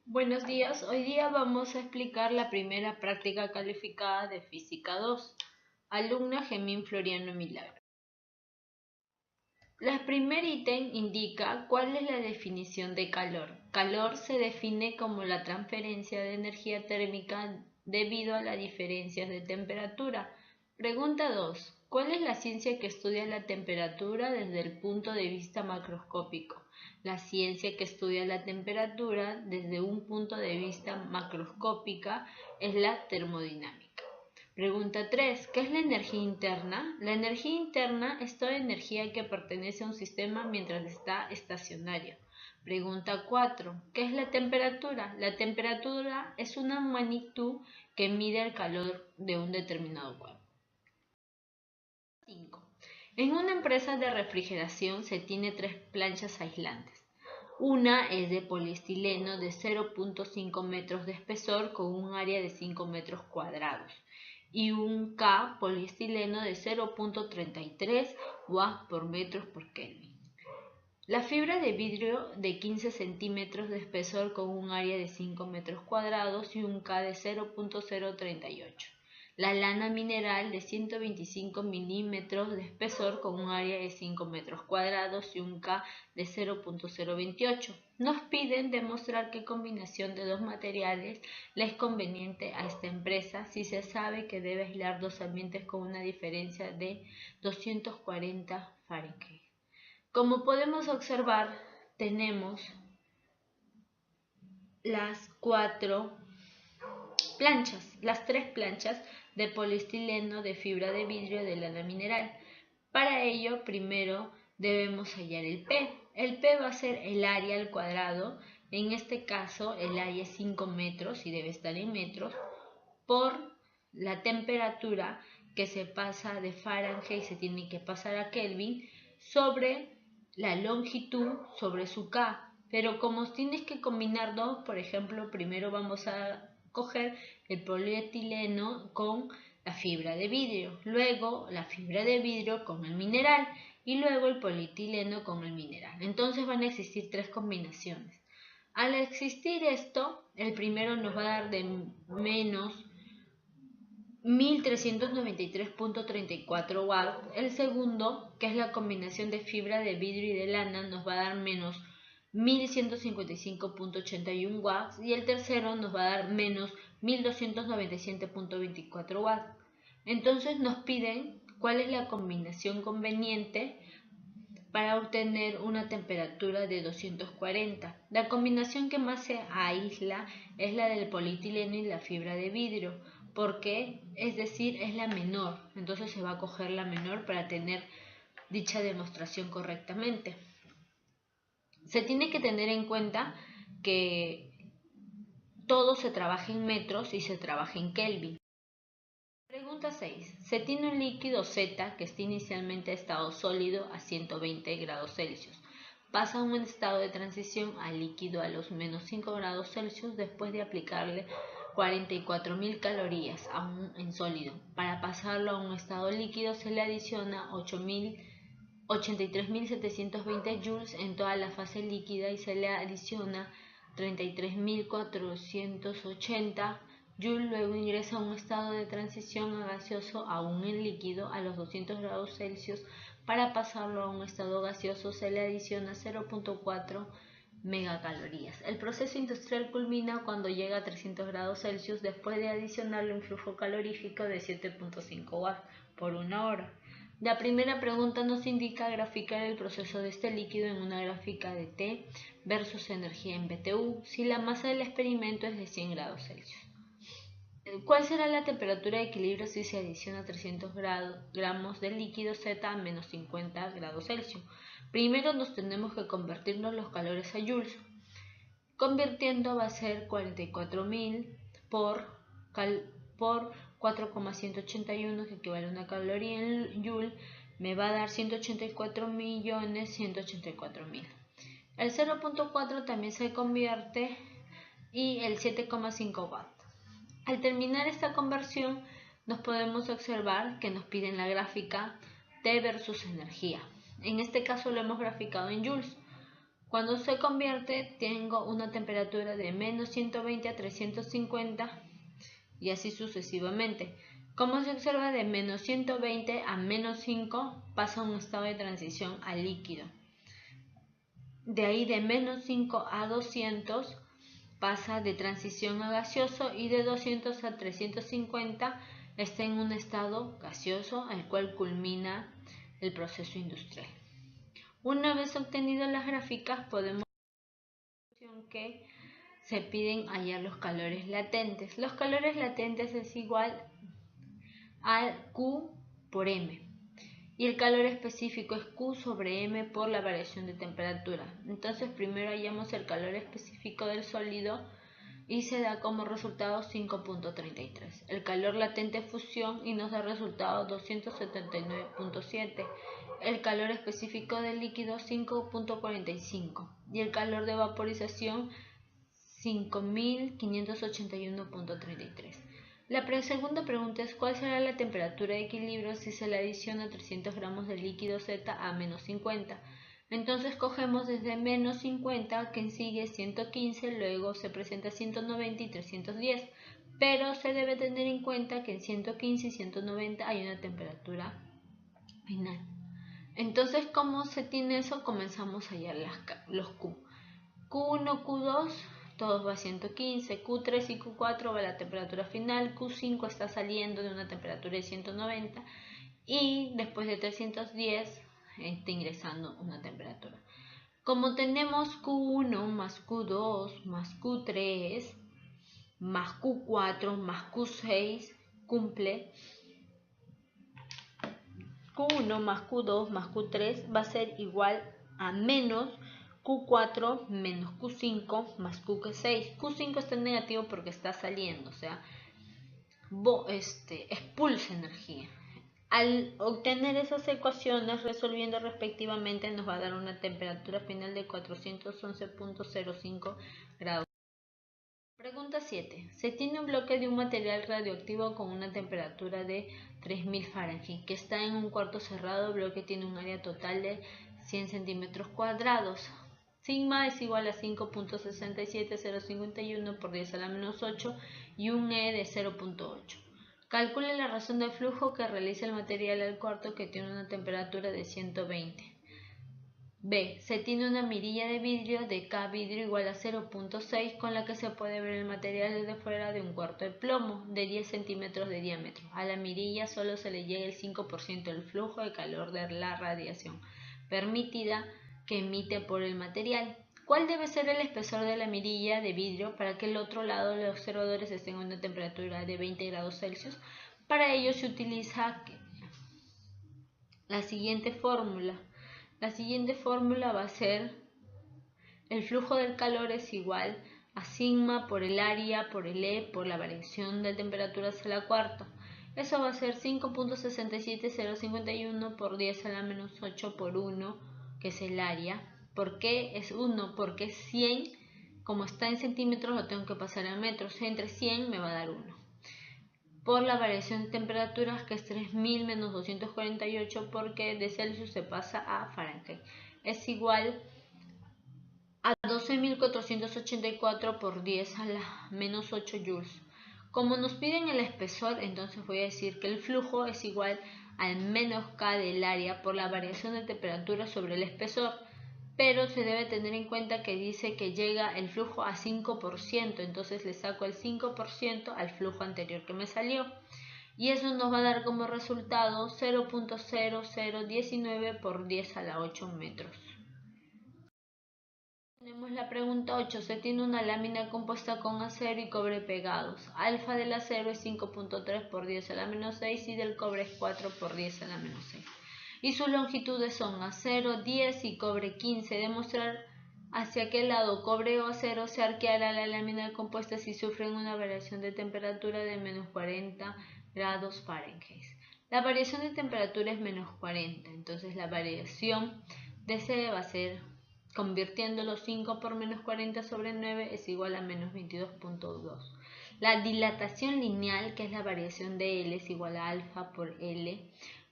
Buenos días, hoy día vamos a explicar la primera práctica calificada de Física 2. Alumna Gemín Floriano Milagro. El primer ítem indica cuál es la definición de calor. Calor se define como la transferencia de energía térmica debido a las diferencias de temperatura. Pregunta 2. ¿Cuál es la ciencia que estudia la temperatura desde el punto de vista macroscópico? La ciencia que estudia la temperatura desde un punto de vista macroscópica es la termodinámica. Pregunta 3. ¿Qué es la energía interna? La energía interna es toda energía que pertenece a un sistema mientras está estacionario. Pregunta 4. ¿Qué es la temperatura? La temperatura es una magnitud que mide el calor de un determinado cuerpo. 5. En una empresa de refrigeración se tiene 3 planchas aislantes. Una es de poliestileno de 0.5 metros de espesor con un área de 5 metros cuadrados y un K poliestileno de 0.33 watts por metros por Kelvin. La fibra de vidrio de 15 centímetros de espesor con un área de 5 metros cuadrados y un K de 0.038. La lana mineral de 125 milímetros de espesor con un área de 5 metros cuadrados y un K de 0.028. Nos piden demostrar qué combinación de dos materiales le es conveniente a esta empresa si se sabe que debe aislar dos ambientes con una diferencia de 240 Fahrenheit. Como podemos observar, tenemos las tres planchas de poliestileno de fibra de vidrio de lana mineral. Para ello, primero debemos hallar el P. El P va a ser el área al cuadrado. En este caso, el área es 5 metros y debe estar en metros por la temperatura que se pasa de Fahrenheit y se tiene que pasar a Kelvin sobre la longitud sobre su K. Pero como tienes que combinar dos, por ejemplo, primero vamos a coger el polietileno con la fibra de vidrio, luego la fibra de vidrio con el mineral y luego el polietileno con el mineral. Entonces van a existir tres combinaciones. Al existir esto, el primero nos va a dar de menos 1393.34 watts. El segundo, que es la combinación de fibra de vidrio y de lana, nos va a dar menos 1155.81 watts. Y el tercero nos va a dar menos 1297.24 watts. Entonces nos piden cuál es la combinación conveniente para obtener una temperatura de 240. La combinación que más se aísla es la del polietileno y la fibra de vidrio, porque es decir, es la menor. Entonces se va a coger la menor para tener dicha demostración correctamente. Se tiene que tener en cuenta que todo se trabaja en metros y se trabaja en Kelvin. Pregunta 6. Se tiene un líquido Z que está inicialmente en estado sólido a 120 grados Celsius. Pasa a un estado de transición al líquido a los menos 5 grados Celsius después de aplicarle 44.000 calorías aún en sólido. Para pasarlo a un estado líquido se le adiciona 83.720 joules en toda la fase líquida y se le adiciona 33.480 Joule. Luego ingresa a un estado de transición a gaseoso aún en líquido a los 200 grados Celsius. Para pasarlo a un estado gaseoso se le adiciona 0.4 megacalorías. El proceso industrial culmina cuando llega a 300 grados Celsius después de adicionarle un flujo calorífico de 7.5 watts por una hora. La primera pregunta nos indica graficar el proceso de este líquido en una gráfica de T versus energía en BTU si la masa del experimento es de 100 grados Celsius. ¿Cuál será la temperatura de equilibrio si se adiciona 300 gramos de líquido Z a menos 50 grados Celsius? Primero nos tenemos que convertirnos los calores a joules. Convirtiendo va a ser 44.000 por 4,181, que equivale a una caloría en joule, me va a dar 184.184.000. El 0.4 también se convierte y el 7,5 watts. Al terminar esta conversión nos podemos observar que nos piden la gráfica T versus energía. En este caso lo hemos graficado en joules. Cuando se convierte, tengo una temperatura de menos 120 a 350 y así sucesivamente. Como se observa, de menos 120 a menos 5 pasa a un estado de transición a líquido. De ahí de menos 5 a 200 pasa de transición a gaseoso y de 200 a 350 está en un estado gaseoso al cual culmina el proceso industrial. Una vez obtenidas las gráficas podemos ver que se piden hallar los calores latentes. Los calores latentes es igual a Q por M. Y el calor específico es Q sobre M por la variación de temperatura. Entonces primero hallamos el calor específico del sólido y se da como resultado 5.33. El calor latente es fusión y nos da resultado 279.7. El calor específico del líquido 5.45 y el calor de vaporización 5581.33. La segunda pregunta es ¿cuál será la temperatura de equilibrio si se le adiciona 300 gramos de líquido Z a menos 50? Entonces cogemos desde menos 50, que sigue 115, luego se presenta 190 y 310, pero se debe tener en cuenta que en 115 y 190 hay una temperatura final. Entonces, ¿cómo se tiene eso? Comenzamos a hallar los Q. Q1, Q2, todos va a 115, Q3 y Q4 va a la temperatura final, Q5 está saliendo de una temperatura de 190 y después de 310 está ingresando una temperatura. Como tenemos Q1 más Q2 más Q3 más Q4 más Q6 cumple, Q1 más Q2 más Q3 va a ser igual a menos Q4 menos Q5 más Q6. Q5 está en negativo porque está saliendo, o sea, expulsa energía. Al obtener esas ecuaciones resolviendo respectivamente nos va a dar una temperatura final de 411.05 grados. Pregunta 7. Se tiene un bloque de un material radioactivo con una temperatura de 3000 Fahrenheit que está en un cuarto cerrado. El bloque tiene un área total de 100 centímetros cuadrados. Sigma es igual a 5.67051 por 10 a la menos 8 y un E de 0.8. Calcule la razón de flujo que realiza el material al cuarto que tiene una temperatura de 120. B. Se tiene una mirilla de vidrio de K vidrio igual a 0.6 con la que se puede ver el material desde fuera de un cuarto de plomo de 10 centímetros de diámetro. A la mirilla solo se le llega el 5% del flujo de calor de la radiación permitida que emite por el material. ¿Cuál debe ser el espesor de la mirilla de vidrio para que el otro lado de los observadores esté en una temperatura de 20 grados Celsius? Para ello se utiliza la siguiente fórmula. La siguiente fórmula va a ser el flujo del calor es igual a sigma por el área por el E por la variación de temperaturas a la cuarta. Eso va a ser 5.67051 por 10 a la menos 8 por 1, que es el área. ¿Por qué es 1? Porque 100, como está en centímetros, lo tengo que pasar a metros. Entre 100 me va a dar 1. Por la variación de temperaturas, que es 3000 menos 248, porque de Celsius se pasa a Fahrenheit. Es igual a 12.484 por 10 a la menos 8 joules. Como nos piden el espesor, entonces voy a decir que el flujo es igual al menos K del área por la variación de temperatura sobre el espesor. Pero se debe tener en cuenta que dice que llega el flujo a 5%, entonces le saco el 5% al flujo anterior que me salió. Y eso nos va a dar como resultado 0.0019 por 10 a la 8 metros. Tenemos la pregunta 8. Se tiene una lámina compuesta con acero y cobre pegados. Alfa del acero es 5.3 por 10 a la menos 6 y del cobre es 4 por 10 a la menos 6. Y sus longitudes son acero 10 y cobre 15. Demostrar hacia qué lado cobre o acero se arqueará la lámina compuesta si sufren una variación de temperatura de menos 40 grados Fahrenheit. La variación de temperatura es menos 40, entonces la variación de C va a ser, convirtiéndolo 5 por menos 40 sobre 9 es igual a menos 22.2. La dilatación lineal, que es la variación de L, es igual a alfa por L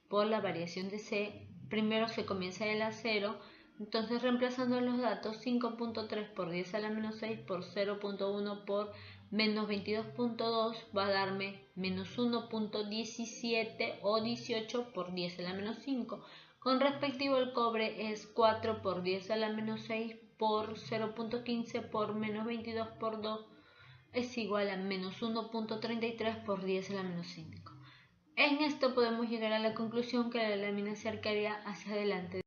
por la variación de C. Primero se comienza del acero, Entonces, reemplazando los datos, 5.3 por 10 a la menos 6 por 0.1 por menos 22.2 va a darme menos 1.17 o 18 por 10 a la menos 5. Con respectivo el cobre es 4 por 10 a la menos 6 por 0.15 por menos 22 por 2 es igual a menos 1.33 por 10 a la menos 5. En esto podemos llegar a la conclusión que la lámina se arquearía hacia adelante.